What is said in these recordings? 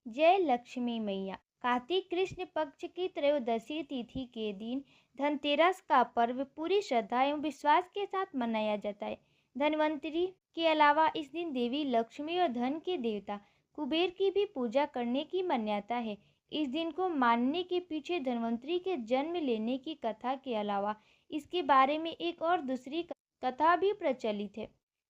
जय लक्ष्मी मैया। कार्तिक कृष्ण पक्ष की त्रयोदशी तिथि के दिन धनतेरस का पर्व पूरी श्रद्धा एवं विश्वास के साथ मनाया जाता है। धनवंतरी के अलावा इस दिन देवी लक्ष्मी और धन के देवता कुबेर की भी पूजा करने की मान्यता है। इस दिन को मानने के पीछे धनवंतरी के जन्म लेने की कथा के अलावा इसके बारे में एक और दूसरी कथा भी प्रचलित है।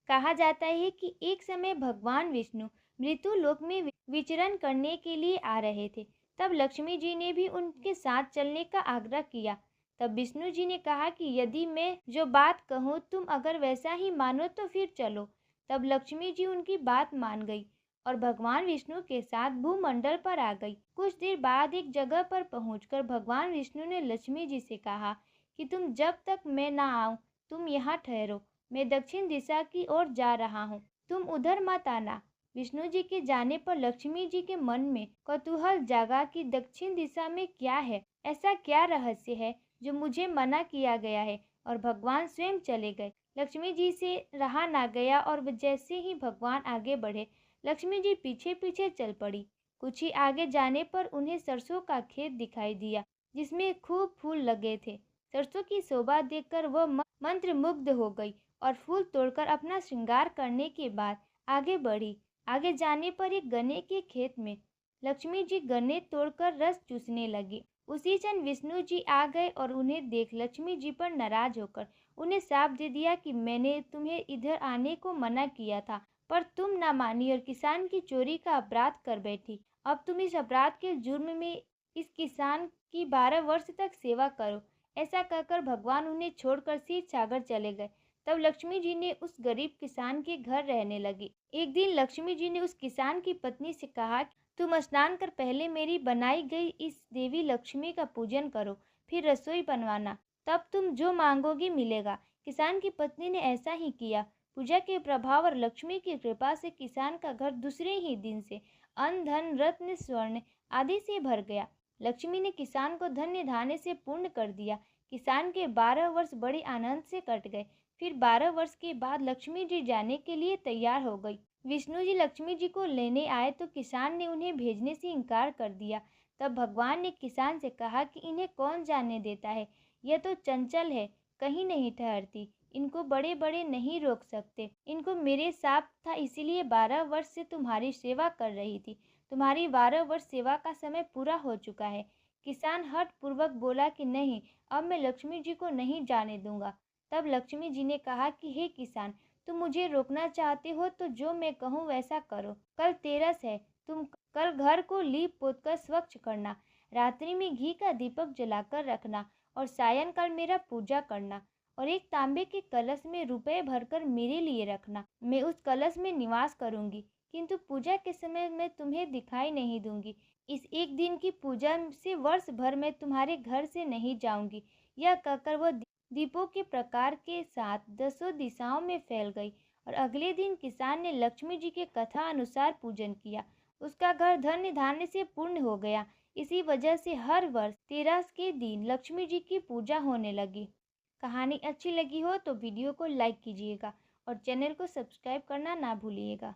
कहा जाता है कि एक समय भगवान विष्णु मृत्यु लोक में विचरण करने के लिए आ रहे थे। तब लक्ष्मी जी ने भी उनके साथ चलने का आग्रह किया। तब विष्णु जी ने कहा कि यदि मैं जो बात कहूँ तुम अगर वैसा ही मानो तो फिर चलो। तब लक्ष्मी जी उनकी बात मान गई और भगवान विष्णु के साथ भूमंडल पर आ गई। कुछ देर बाद एक जगह पर पहुंचकर भगवान विष्णु ने लक्ष्मी जी से कहा कि तुम जब तक मैं ना आऊं तुम यहाँ ठहरो, मैं दक्षिण दिशा की ओर जा रहा हूँ, तुम उधर मत आना। विष्णु जी के जाने पर लक्ष्मी जी के मन में कौतूहल जागा कि दक्षिण दिशा में क्या है, ऐसा क्या रहस्य है जो मुझे मना किया गया है, और भगवान स्वयं चले गए। लक्ष्मी जी से रहा ना गया और जैसे ही भगवान आगे बढ़े लक्ष्मी जी पीछे पीछे चल पड़ी। कुछ ही आगे जाने पर उन्हें सरसों का खेत दिखाई दिया जिसमें खूब फूल लगे थे। सरसों की शोभा देखकर वह मंत्रमुग्ध हो गई और फूल तोड़कर अपना श्रृंगार करने के बाद आगे बढ़ी। आगे जाने पर एक गन्ने के खेत में लक्ष्मी जी गन्ने तोड़कर रस चूसने लगी। उसी क्षण विष्णु जी आ गए और उन्हें देख लक्ष्मी जी पर नाराज होकर उन्हें शाप दे दिया कि मैंने तुम्हें इधर आने को मना किया था, पर तुम ना मानी और किसान की चोरी का अपराध कर बैठी। अब तुम इस अपराध के जुर्म में इस किसान की 12 वर्ष तक सेवा करो। ऐसा कहकर भगवान उन्हें छोड़कर क्षीर सागर चले गए। तब लक्ष्मी जी ने उस गरीब किसान के घर रहने लगी। एक दिन लक्ष्मी जी ने उस किसान की पत्नी से कहा, तुम स्नान कर पहले मेरी बनाई गई इस देवी लक्ष्मी का पूजन करो, फिर रसोई बनवाना, तब तुम जो मांगोगी मिलेगा। किसान की पत्नी ने ऐसा ही किया। पूजा के प्रभाव और लक्ष्मी की कृपा से किसान का घर दूसरे ही दिन से अन्न धन रत्न स्वर्ण आदि से भर गया। लक्ष्मी ने किसान को धन्य धान्य से पूर्ण कर दिया। किसान के 12 वर्ष बड़े आनंद से कट गए। फिर 12 वर्ष के बाद लक्ष्मी जी जाने के लिए तैयार हो गई। विष्णु जी लक्ष्मी जी को लेने आए तो किसान ने उन्हें भेजने से इनकार कर दिया। तब भगवान ने किसान से कहा कि इन्हें कौन जाने देता है, यह तो चंचल है, कहीं नहीं ठहरती, इनको बड़े बड़े नहीं रोक सकते। इनको मेरे शाप था इसीलिए 12 वर्ष से तुम्हारी सेवा कर रही थी। तुम्हारी 12 वर्ष सेवा का समय पूरा हो चुका है। किसान हठ पूर्वक बोला कि नहीं, अब मैं लक्ष्मी जी को नहीं जाने दूंगा। तब लक्ष्मी जी ने कहा कि हे किसान, तुम मुझे रोकना चाहते हो तो जो मैं कहूँ वैसा करो। कल तेरस है, तुम कल घर को लीप पोत कर स्वच्छ करना, रात्रि में घी का दीपक जलाकर रखना और सायंकाल मेरा पूजा करना, और एक तांबे के कलश में रुपए भरकर मेरे लिए रखना। मैं उस कलश में निवास करूंगी, किंतु पूजा के समय मैं तुम्हें दिखाई नहीं दूंगी। इस एक दिन की पूजा से वर्ष भर मैं तुम्हारे घर से नहीं जाऊंगी। यह कहकर वह दीपों के प्रकार के साथ 10 दिशाओं में फैल गई और अगले दिन किसान ने लक्ष्मी जी के कथा अनुसार पूजन किया। उसका घर धन्य धान्य से पूर्ण हो गया। इसी वजह से हर वर्ष तेरस के दिन लक्ष्मी जी की पूजा होने लगी। कहानी अच्छी लगी हो तो वीडियो को लाइक कीजिएगा और चैनल को सब्सक्राइब करना ना भूलिएगा।